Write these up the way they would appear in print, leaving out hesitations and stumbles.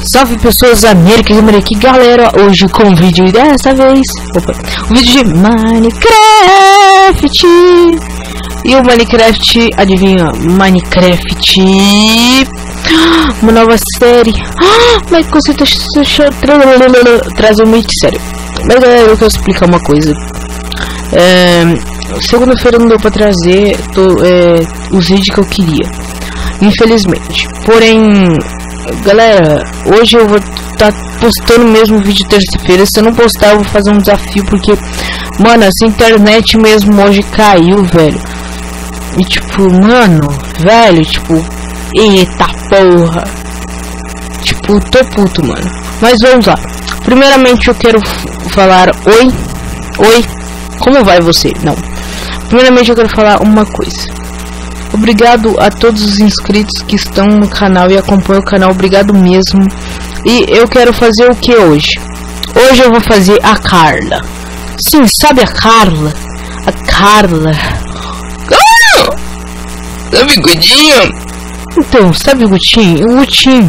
Salve pessoas, América Gamer aqui, galera, hoje com um vídeo dessa vez, um vídeo de Minecraft. E o Minecraft, adivinha, Minecraft, uma nova série. Mas você tá trazendo muito sério. Mas galera, eu quero explicar uma coisa. Segunda-feira não deu pra trazer os vídeos que eu queria, infelizmente. Porém, galera, hoje eu vou estar postando mesmo vídeo terça-feira. Se eu não postar, eu vou fazer um desafio, porque, mano, essa internet mesmo hoje caiu, velho. E tipo, mano, velho, tipo, eita porra. Tipo, tô puto, mano. Mas vamos lá. Primeiramente eu quero falar oi, como vai você? Não. Primeiramente eu quero falar uma coisa. Obrigado a todos os inscritos que estão no canal e acompanham o canal, obrigado mesmo. E eu quero fazer o que hoje? Hoje eu vou fazer a Carla. Sim, sabe a Carla? A Carla. Sabe o Gutinho? Então, sabe o Gutinho? O Gutinho.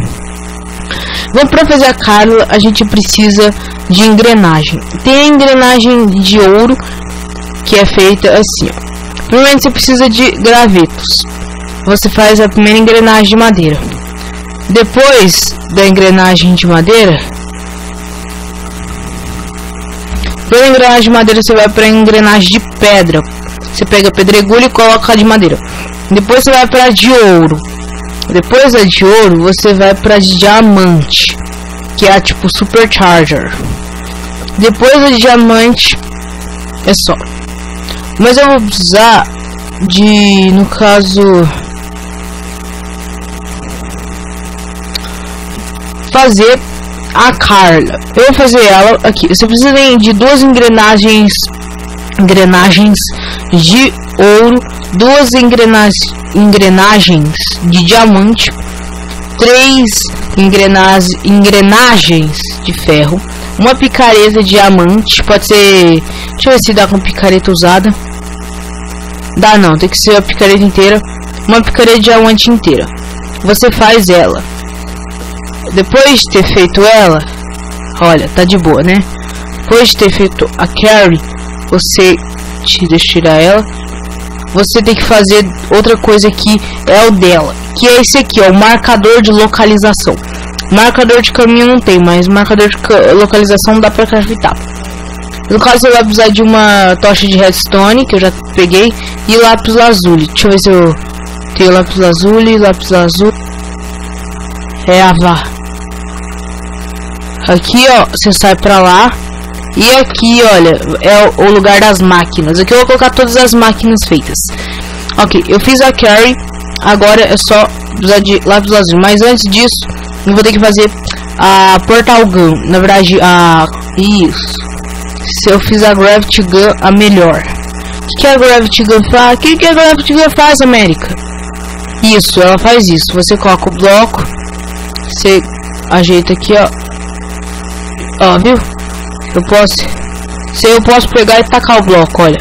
Bom, pra fazer a Carla a gente precisa de engrenagem. Tem a engrenagem de ouro, que é feita assim, ó. Primeiro você precisa de gravetos. Você faz a primeira engrenagem de madeira. Depois da engrenagem de madeira, pela engrenagem de madeira você vai para a engrenagem de pedra. Você pega a pedregulho e coloca a de madeira. Depois você vai para a de ouro. Depois da de ouro você vai para a de diamante, que é a tipo supercharger. Depois da de diamante é só. Mas eu vou precisar de, no caso, fazer a Carla. Eu vou fazer ela aqui. Você precisa de duas engrenagens de ouro, duas engrenagens de diamante, três engrenagens de ferro, uma picareta de diamante. Pode ser, deixa eu ver se dá com picareta usada. Dá não, tem que ser a picareta inteira. Uma picareta de diamante inteira. Você faz ela. Depois de ter feito ela, olha, tá de boa, né? Depois de ter feito a Carrie, você deixa eu tirar ela. Você tem que fazer outra coisa que é o dela, que é esse aqui, ó, o marcador de localização. Marcador de caminho não tem, mas marcador de localização dá pra craftar. No caso você vai precisar de uma tocha de redstone, que eu já peguei, e lápis lazuli. Deixa eu ver se eu tenho lápis lazuli. É a vá. Aqui, ó, você sai pra lá. E aqui, olha, é o lugar das máquinas. Aqui eu vou colocar todas as máquinas feitas. Ok, eu fiz a Carrie. Agora é só precisar de lápis lazuli. Mas antes disso, eu vou ter que fazer a Portal Gun. Na verdade, isso. Se eu fiz a Gravity Gun, a melhor. O que a Gravity Gun faz? O que a Gravity Gun faz, América? Isso, ela faz isso. Você coloca o bloco. Você ajeita aqui, ó. Ó, viu? Eu posso pegar e tacar o bloco, olha.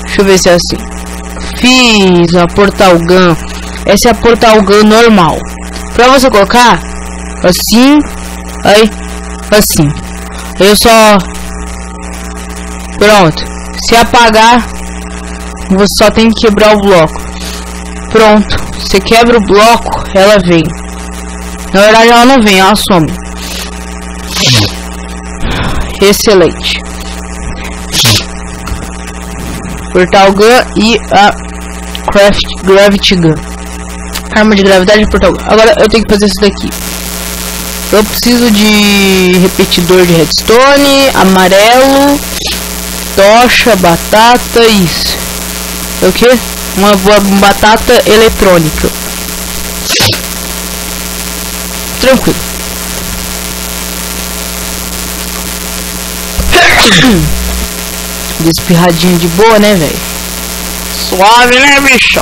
Deixa eu ver se é assim. Fiz a Portal Gun. Essa é a Portal Gun normal. Pra você colocar assim, aí, assim. Eu só, pronto. Se apagar, você só tem que quebrar o bloco. Pronto. Você quebra o bloco, ela vem. Na verdade ela não vem, ela some. Excelente. Portal Gun e a Gravity Gun. Arma de gravidade e Portal Gun. Agora eu tenho que fazer isso daqui. Eu preciso de repetidor de redstone, amarelo, tocha, batata, isso. É o que? Uma boa batata eletrônica. Tranquilo. Despirradinho de boa, né, velho? Suave, né, bicho?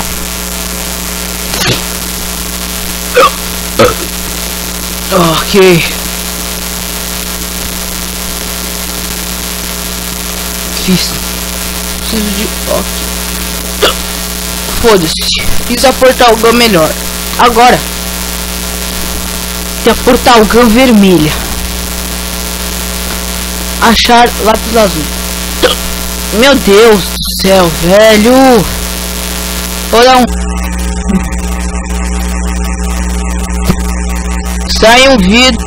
Ok. Fiz. Preciso de... Ok. Foda-se. Fiz a Portal Gun melhor. Agora. Tem a Portal Gun vermelha. Achar lápis azul. Meu Deus do céu, velho. Vou dar um... Sai um vídeo.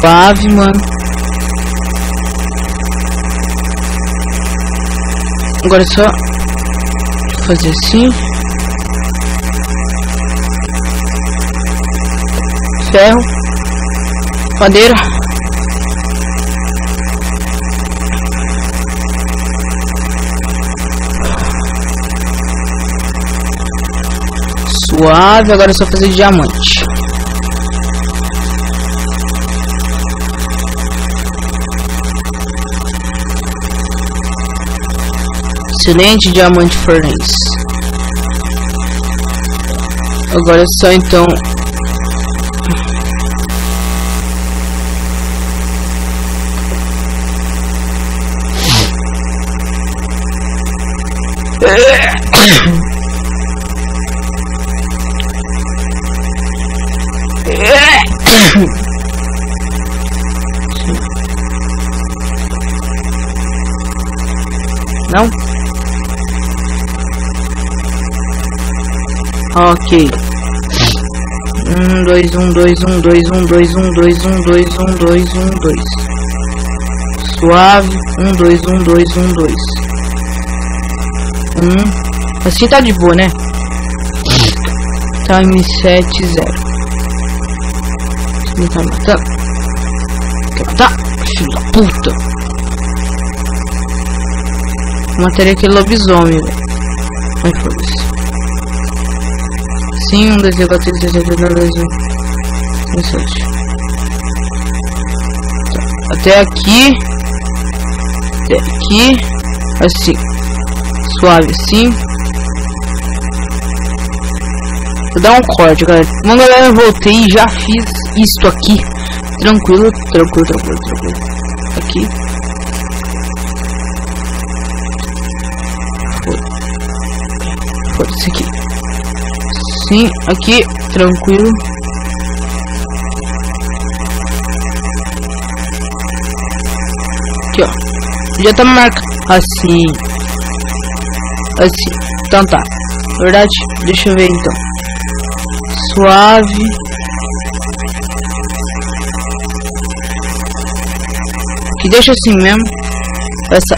Suave, mano. Agora é só fazer assim. Ferro. Madeira. Suave, agora é só fazer diamante. Excelente diamante furnace. Agora é só então não? Ok. 1, 2, 1, 2, 1, 2, 1, 2, 1, 2, 1, 2, 1, 2, 1, 2. Suave. 1, 2, 1, 2, 1, 2. Assim tá de boa, né? Time 7, 0. Ele tá matando. Quer matar? Filho da puta. Mataria aquele lobisomem, velho. Ai, foda-se. Sim, 1, 2, 3, 4, 5, 6, 7, 8, 9, 10, 11, 17. Tá. Até aqui. Até aqui. Assim. Suave assim. Vou dar um corte, galera. Bom, galera, eu voltei e já fiz isto aqui. Tranquilo, tranquilo, tranquilo, tranquilo. Aqui. Foda-se aqui. Sim, aqui, tranquilo. Aqui, ó. Já tá marcado. Assim. Assim. Então tá. Verdade? Deixa eu ver então. Suave. Que deixa assim mesmo.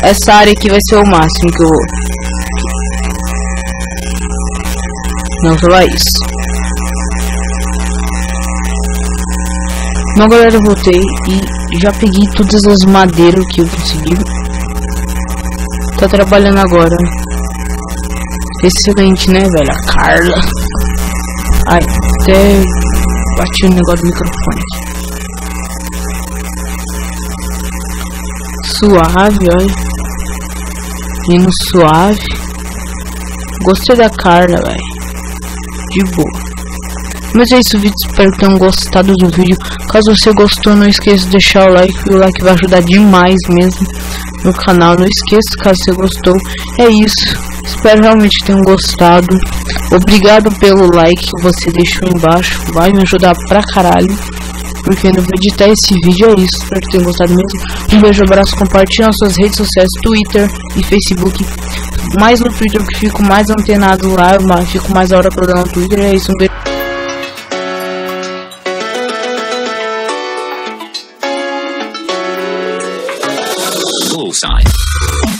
Essa área aqui vai ser o máximo que eu vou. Não, só isso. Bom, galera, eu voltei e já peguei todas as madeiras que eu consegui. Tá trabalhando agora. Excelente, né, velho? A Carla. Ai, até bati o negócio do microfone. Suave, olha. Indo suave. Gostei da Carla, velho. De boa. Mas é isso, vídeo. Espero que tenham gostado do vídeo. Caso você gostou, não esqueça de deixar o like vai ajudar demais mesmo no canal. Não esqueça, caso você gostou. É isso. Espero realmente que tenham gostado. Obrigado pelo like que você deixou embaixo. Vai me ajudar pra caralho. Porque eu não vou editar esse vídeo. É isso. Espero que tenham gostado mesmo. Um beijo, abraço. Compartilhe nas suas redes sociais, Twitter e Facebook. Mais no Twitter, que fico mais antenado lá. Eu fico mais a hora pra dar no Twitter. É isso. Um beijo. Bullseye.